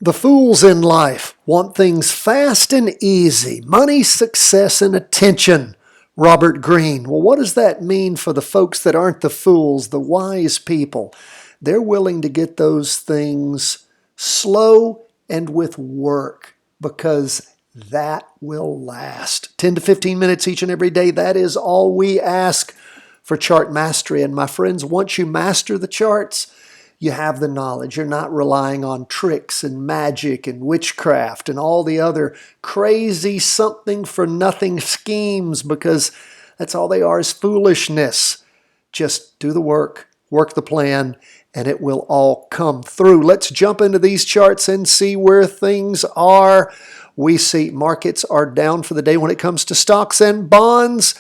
The fools in life want things fast and easy, money, success, and attention. Robert Greene. Well, what does that mean for the folks that aren't the fools, the wise people? They're willing to get those things slow and with work because that will last. 10 to 15 minutes each and every day, that is all we ask for chart mastery. And my friends, once you master the charts, you have the knowledge. You're not relying on tricks and magic and witchcraft and all the other crazy something for nothing schemes, because that's all they are, is foolishness. Just do the work, work the plan, and it will all come through. Let's jump into these charts and see where things are. We see markets are down for the day when it comes to stocks and bonds.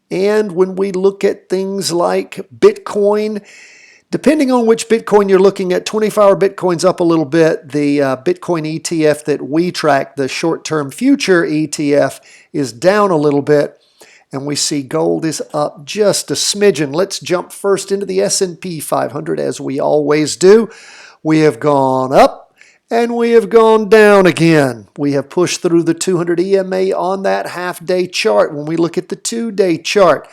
And when we look at things like Bitcoin, depending on which Bitcoin you're looking at, 24-hour Bitcoin's up a little bit. The Bitcoin ETF that we track, the short-term future ETF, is down a little bit. And we see gold is up just a smidgen. Let's jump first into the S&P 500 as we always do. We have gone up and we have gone down again. We have pushed through the 200 EMA on that half-day chart. When we look at the two-day chart,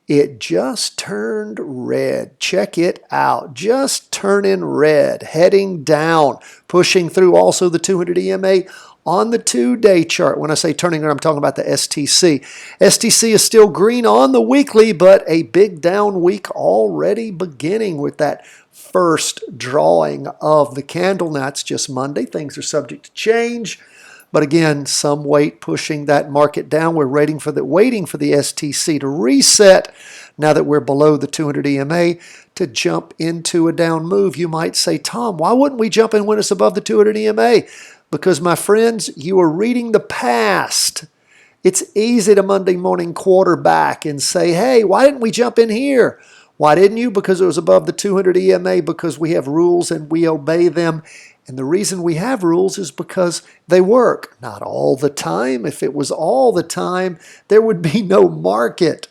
it just turned red. Check it out. Just turning red, heading down, pushing through also the 200 EMA on the two-day chart. When I say turning, I'm talking about the STC. STC is still green on the weekly, but a big down week already beginning with that first drawing of the candle. Now, it's just Monday. Things are subject to change. But again, some weight pushing that market down. We're waiting for the STC to reset now that we're below the 200 EMA to jump into a down move. You might say, Tom, why wouldn't we jump in when it's above the 200 EMA? Because, my friends, you are reading the past. It's easy to Monday morning quarterback and say, hey, why didn't we jump in here? Why didn't you? Because it was above the 200 EMA, because we have rules and we obey them. And the reason we have rules is because they work. Not all the time. If it was all the time, there would be no market.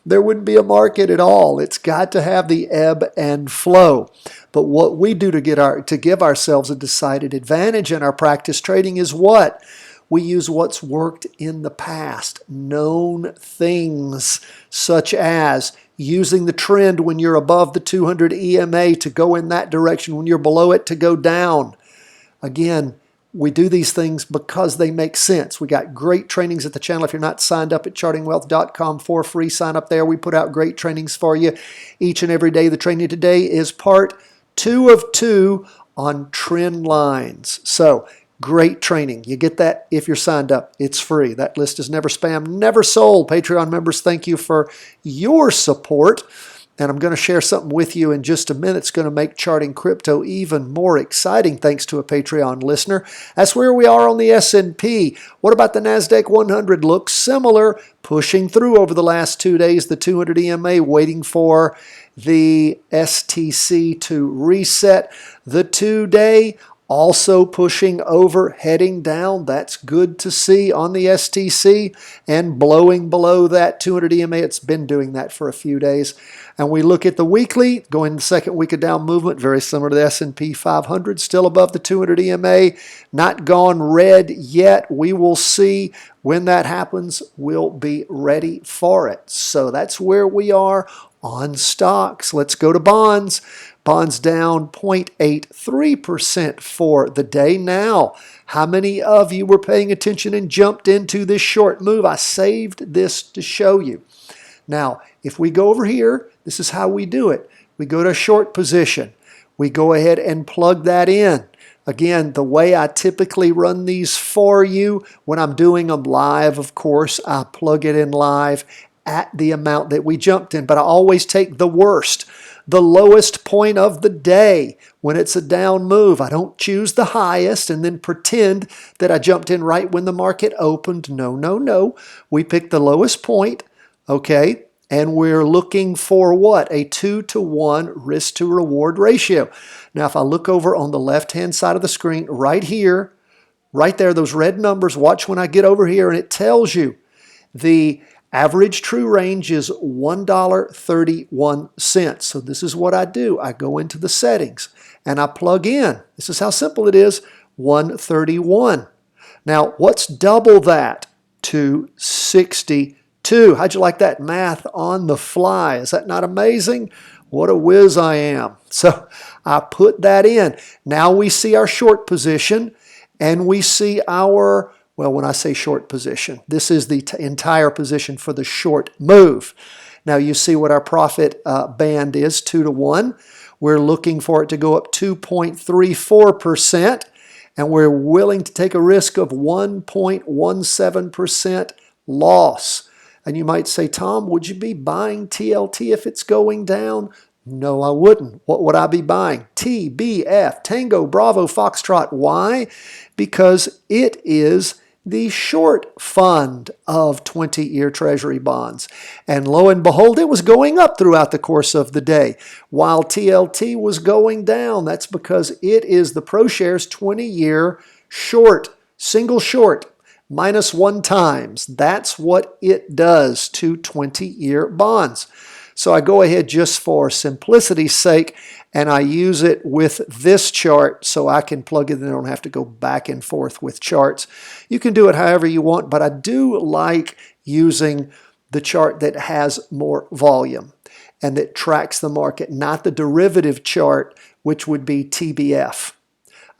There wouldn't be a market at all. It's got to have the ebb and flow. But what we do to give ourselves a decided advantage in our practice trading is what? We use what's worked in the past, known things, such as using the trend when you're above the 200 EMA to go in that direction, when you're below it to go down. Again, we do these things because they make sense. We got great trainings at the channel. If you're not signed up at chartingwealth.com for free, sign up there. We put out great trainings for you each and every day. The training today is part 2 of 2 on trend lines. So, great training. You get that if you're signed up. It's free. That list is never spam, never sold. Patreon members, thank you for your support. And I'm going to share something with you in just a minute. It's going to make charting crypto even more exciting thanks to a Patreon listener. That's where we are on the S&P. What about the NASDAQ 100? Looks similar, pushing through over the last 2 days, the 200 EMA, waiting for the STC to reset. The 2-day also pushing over, heading down. That's good to see on the STC and blowing below that 200 EMA. It's been doing that for a few days. And we look at the weekly, going the second week of down movement, very similar to the S&P 500, still above the 200 EMA, not gone red yet. We will see when that happens. We'll be ready for it. So that's where we are on stocks. Let's go to bonds. Bonds down 0.83% for the day. Now, how many of you were paying attention and jumped into this short move? I saved this to show you. Now, if we go over here, this is how we do it. We go to a short position. We go ahead and plug that in. Again, the way I typically run these for you, when I'm doing them live, of course, I plug it in live at the amount that we jumped in. But I always take the worst, the lowest point of the day when it's a down move. I don't choose the highest and then pretend that I jumped in right when the market opened. No, no, no. We pick the lowest point, okay? And we're looking for what? A 2-to-1 risk to reward ratio. Now, if I look over on the left-hand side of the screen, right here, right there, those red numbers, watch when I get over here, and it tells you the average true range is $1.31. So this is what I do. I go into the settings and I plug in. This is how simple it is. 131. Now, what's double that? 262. How'd you like that math on the fly? Is that not amazing? What a whiz I am. So I put that in. Now we see our short position, and we see our, well, when I say short position, this is the entire position for the short move. Now you see what our profit band is, 2 to 1. We're looking for it to go up 2.34%, and we're willing to take a risk of 1.17% loss. And you might say, Tom, would you be buying TLT if it's going down? No, I wouldn't. What would I be buying? TBF, Tango, Bravo, Foxtrot. Why? Because it is the short fund of 20-year Treasury bonds. And lo and behold, it was going up throughout the course of the day, while TLT was going down. That's because it is the ProShares 20-year short, single short, -1 times. That's what it does to 20-year bonds. So I go ahead just for simplicity's sake, and I use it with this chart so I can plug it in. I don't have to go back and forth with charts. You can do it however you want, but I do like using the chart that has more volume and that tracks the market, not the derivative chart, which would be TBF.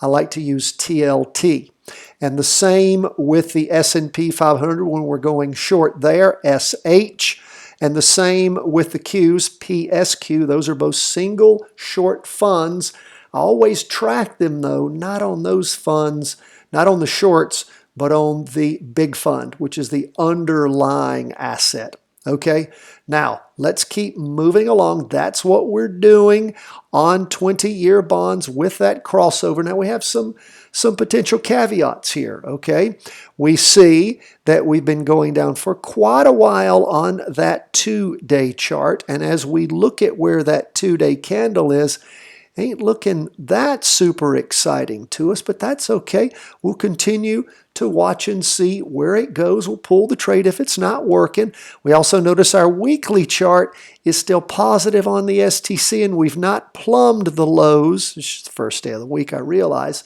I like to use TLT. And the same with the S&P 500 when we're going short there, SH. And the same with the Qs, PSQ. Those are both single short funds. I always track them though, not on those funds, not on the shorts, but on the big fund, which is the underlying asset. Okay, now let's keep moving along. That's what we're doing on 20-year bonds with that crossover. Now we have some potential caveats here, okay? We see that we've been going down for quite a while on that 2-day chart, and as we look at where that 2-day candle is, ain't looking that super exciting to us, but that's okay. We'll continue to watch and see where it goes. We'll pull the trade if it's not working. We also notice our weekly chart is still positive on the STC, and we've not plumbed the lows. It's the first day of the week, I realize.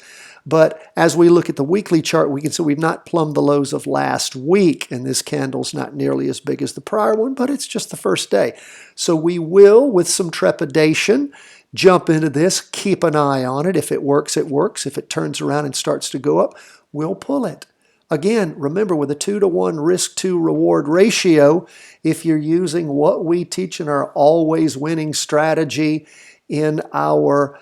But as we look at the weekly chart, we can see we've not plumbed the lows of last week, and this candle's not nearly as big as the prior one, but it's just the first day. So we will, with some trepidation, jump into this, keep an eye on it. If it works, it works. If it turns around and starts to go up, we'll pull it. Again, remember, with a 2 to 1 risk to reward ratio, if you're using what we teach in our always winning strategy in our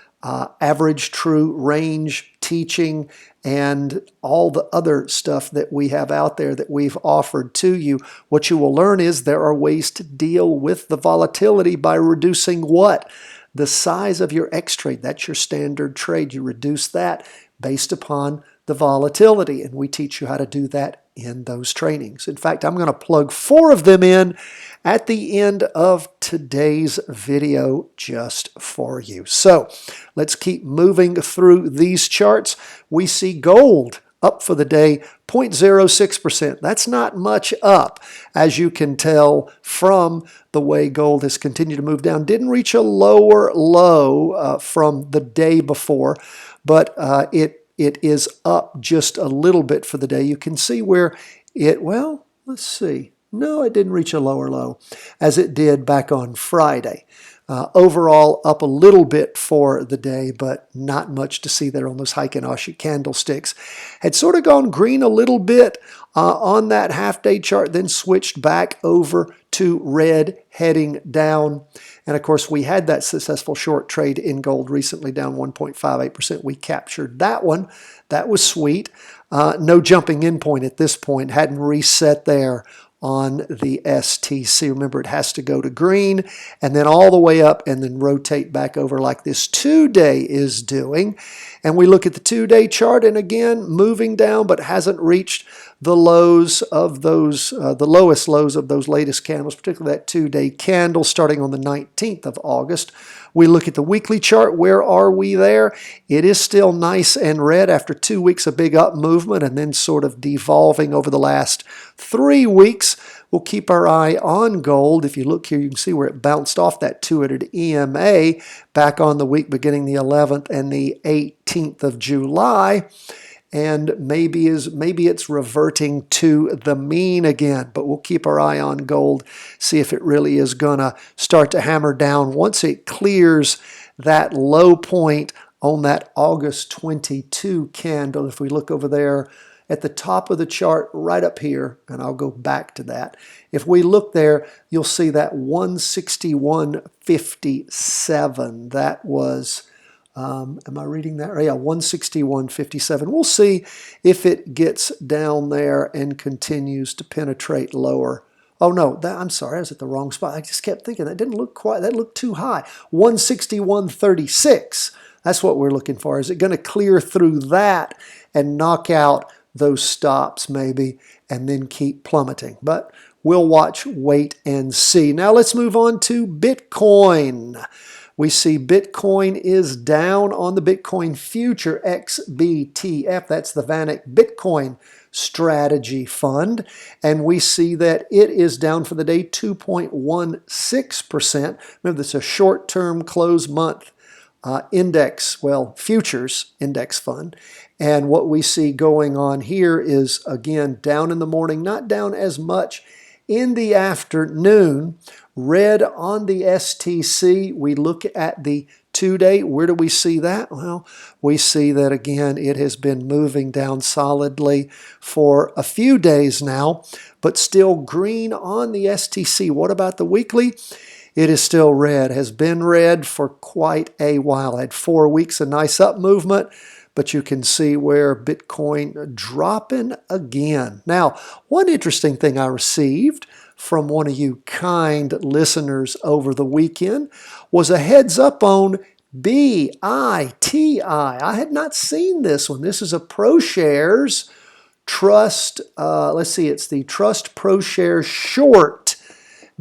average true range teaching and all the other stuff that we have out there that we've offered to you, what you will learn is there are ways to deal with the volatility by reducing what? The size of your X trade. That's your standard trade. You reduce that based upon the volatility, and we teach you how to do that in those trainings. In fact, I'm going to plug 4 of them in at the end of today's video just for you. So let's keep moving through these charts. We see gold up for the day, 0.06%. That's not much up, as you can tell from the way gold has continued to move down. Didn't reach a lower low from the day before, but it is up just a little bit for the day. You can see where it, well, let's see. No, it didn't reach a lower low as it did back on Friday. Overall, up a little bit for the day, but not much to see there on those Heikin-Ashi candlesticks. Had sort of gone green a little bit on that half-day chart, then switched back over to red, heading down. And of course, we had that successful short trade in gold recently, down 1.58%. We captured that one. That was sweet. No jumping in point at this point. Hadn't reset there on the STC. Remember, it has to go to green and then all the way up and then rotate back over like this 2-day is doing. And we look at the 2-day chart, and again, moving down, but hasn't reached the lows of those, the lowest lows of those latest candles, particularly that 2-day candle starting on the 19th of August. We look at the weekly chart. Where are we there? It is still nice and red after 2 weeks of big up movement and then sort of devolving over the last 3 weeks. We'll keep our eye on gold. If you look here, you can see where it bounced off that 200 EMA back on the week beginning the 11th and the 18th of July. And maybe it's reverting to the mean again, but we'll keep our eye on gold, see if it really is going to start to hammer down once it clears that low point on that August 22 candle. If we look over there at the top of the chart right up here, and I'll go back to that. If we look there, you'll see that 161.57. That was... am I reading that? Yeah, 161.57. We'll see if it gets down there and continues to penetrate lower. Oh no, I'm sorry, I was at the wrong spot. I just kept thinking that didn't look quite, that looked too high. 161.36. That's what we're looking for. Is it going to clear through that and knock out those stops maybe and then keep plummeting? But we'll watch, wait, and see. Now let's move on to Bitcoin. We see Bitcoin is down on the Bitcoin Future XBTF. That's the VanEck Bitcoin Strategy Fund. And we see that it is down for the day 2.16%. Remember, this is a short-term close month index, well, futures index fund. And what we see going on here is, again, down in the morning, not down as much in the afternoon. Red on the STC. We look at the 2-day. Where do we see that? Well, we see that, again, it has been moving down solidly for a few days now, but still green on the STC. What about the weekly? It is still red, has been red for quite a while. Had 4 weeks of nice up movement, but you can see where Bitcoin dropping again. Now, one interesting thing I received from one of you kind listeners over the weekend was a heads up on BITI. I had not seen this one. This is a ProShares Trust, let's see, it's the Trust ProShares Short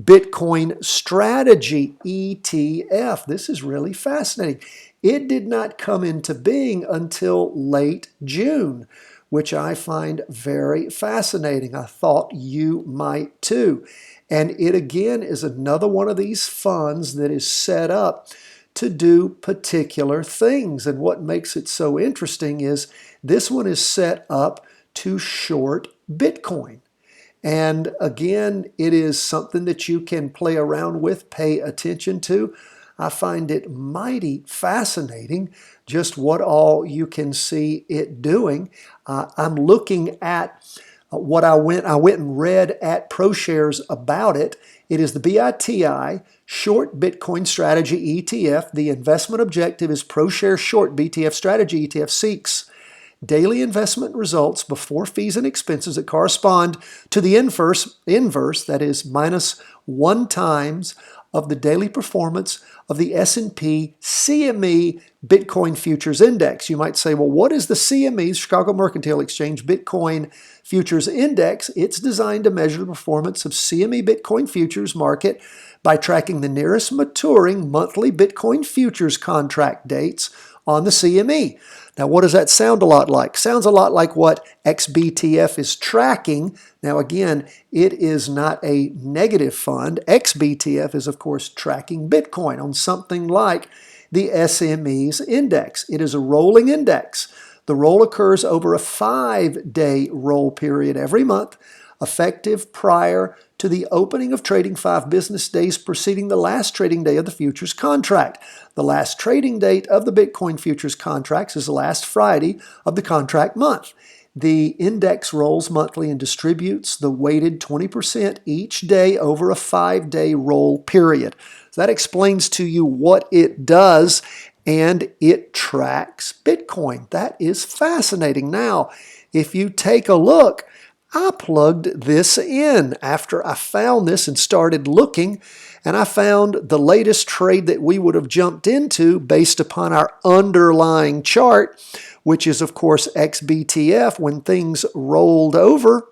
Bitcoin Strategy ETF. This is really fascinating. It did not come into being until late June, which I find very fascinating. I thought you might too. And it again is another one of these funds that is set up to do particular things. And what makes it so interesting is this one is set up to short Bitcoin. And again, it is something that you can play around with, pay attention to. I find it mighty fascinating just what all you can see it doing. I'm looking at what I went and read at ProShares about it. It is the BITI Short Bitcoin Strategy ETF. The investment objective is ProShares Short BTF Strategy ETF seeks daily investment results before fees and expenses that correspond to the inverse, that is minus 1 times of the daily performance of the S&P CME Bitcoin Futures Index. You might say, well, what is the CME, Chicago Mercantile Exchange Bitcoin Futures Index? It's designed to measure the performance of CME Bitcoin Futures market by tracking the nearest maturing monthly Bitcoin futures contract dates on the CME. Now, what does that sound a lot like? Sounds a lot like what XBTF is tracking. Now, again, it is not a negative fund. XBTF is, of course, tracking Bitcoin on something like the SME's index. It is a rolling index. The roll occurs over a 5-day roll period every month, effective prior to the opening of trading 5 business days preceding the last trading day of the futures contract. The last trading date of the Bitcoin futures contracts is the last Friday of the contract month. The index rolls monthly and distributes the weighted 20% each day over a 5-day roll period. So that explains to you what it does, and it tracks Bitcoin. That is fascinating. Now, if you take a look, I plugged this in after I found this and started looking, and I found the latest trade that we would have jumped into based upon our underlying chart, which is, of course, XBTF. When things rolled over,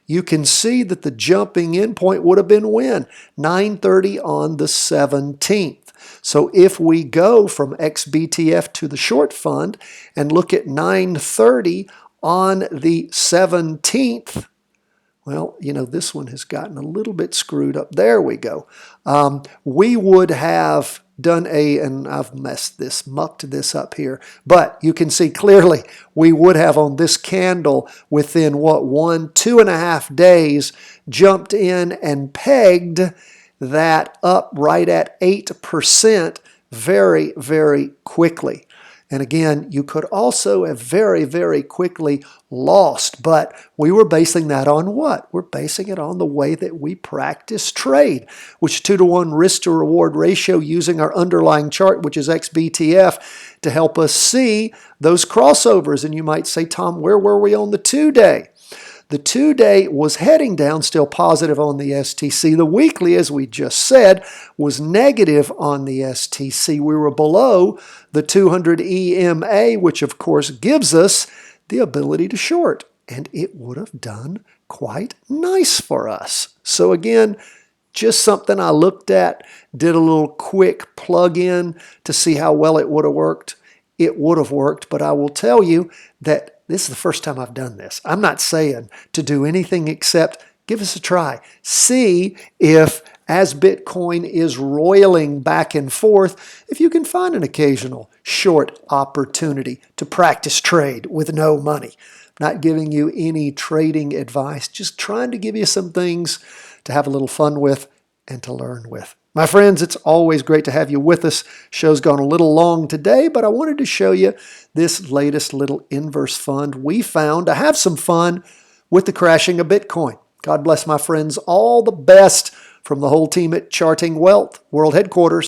you can see that the jumping in point would have been when? 9:30 on the 17th. So if we go from XBTF to the short fund and look at 9:30 on the 17th, Well, you know, this one has gotten a little bit screwed up. There we go. We would have done and I've mucked this up here, but you can see clearly we would have on this candle within what, 2.5 days jumped in and pegged that up right at 8% very, very quickly. And again, you could also have very, very quickly lost, but we were basing that on what? We're basing it on the way that we practice trade, which 2-to-1 risk to reward ratio using our underlying chart, which is XBTF, to help us see those crossovers. And you might say, Tom, where were we on the 2-day? The 2-day was heading down, still positive on the STC. The weekly, as we just said, was negative on the STC. We were below the 200 EMA, which of course gives us the ability to short. And it would have done quite nice for us. So again, just something I looked at, did a little quick plug-in to see how well it would have worked. It would have worked, but I will tell you that this is the first time I've done this. I'm not saying to do anything except give us a try. See if, as Bitcoin is roiling back and forth, if you can find an occasional short opportunity to practice trade with no money. Not giving you any trading advice, just trying to give you some things to have a little fun with and to learn with. My friends, it's always great to have you with us. Show's gone a little long today, but I wanted to show you this latest little inverse fund we found to have some fun with the crashing of Bitcoin. God bless my friends. All the best from the whole team at Charting Wealth World Headquarters.